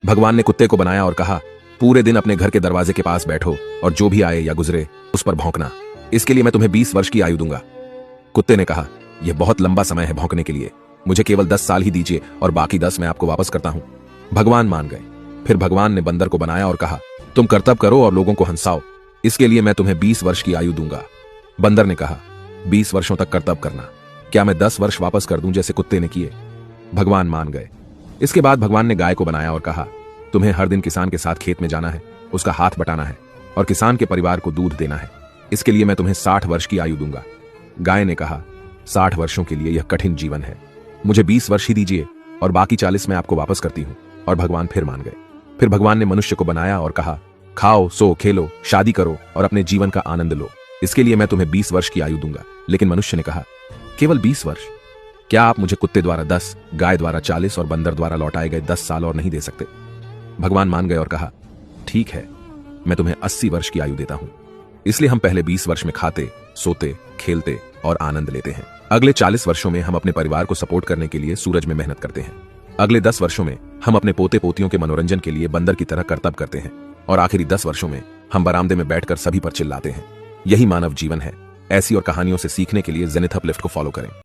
भगवान ने कुत्ते को बनाया और कहा, पूरे दिन अपने घर के दरवाजे के पास बैठो और जो भी आए या गुजरे उस पर भौंकना। इसके लिए मैं तुम्हें 20 वर्ष की आयु दूंगा। कुत्ते ने कहा, यह बहुत लंबा समय है भौंकने के लिए, मुझे केवल 10 साल ही दीजिए और बाकी 10 मैं आपको वापस करता हूं। भगवान मान गए। फिर भगवान ने बंदर को बनाया और कहा, तुम कर्तव्य करो और लोगों को हंसाओ, इसके लिए मैं तुम्हें 20 वर्ष की आयु दूंगा। बंदर ने कहा, 20 वर्षों तक कर्तव्य करना, क्या मैं 10 वर्ष वापस कर दूं जैसे कुत्ते ने किए? भगवान मान गए। इसके बाद भगवान ने गाय को बनाया और कहा, तुम्हें हर दिन किसान के साथ खेत में जाना है, उसका हाथ बटाना है और किसान के परिवार को दूध देना है, इसके लिए मैं तुम्हें 60 वर्ष की आयु दूंगा। गाय ने कहा, 60 वर्षों के लिए यह कठिन जीवन है, मुझे 20 वर्ष ही दीजिए और बाकी 40 मैं आपको वापस करती हूं। और भगवान फिर मान गए। फिर भगवान ने मनुष्य को बनाया और कहा, खाओ, सो, खेलो, शादी करो और अपने जीवन का आनंद लो, इसके लिए मैं तुम्हें 20 वर्ष की आयु दूंगा। लेकिन मनुष्य ने कहा, केवल 20 वर्ष? क्या आप मुझे कुत्ते द्वारा 10, गाय द्वारा 40 और बंदर द्वारा लौटाए गए 10 साल और नहीं दे सकते? भगवान मान गए और कहा, ठीक है, मैं तुम्हें 80 वर्ष की आयु देता हूं। इसलिए हम पहले 20 वर्ष में खाते, सोते, खेलते और आनंद लेते हैं। अगले 40 वर्षों में हम अपने परिवार को सपोर्ट करने के लिए सूरज में मेहनत करते हैं। अगले 10 वर्षों में हम अपने पोते पोतियों के मनोरंजन के लिए बंदर की तरह कर्तव्य करते हैं और आखिरी 10 वर्षों में हम बरामदे में बैठकर सभी पर चिल्लाते हैं। यही मानव जीवन है। ऐसी और कहानियों से सीखने के लिए जेनिथ अपलिफ्ट को फॉलो करें।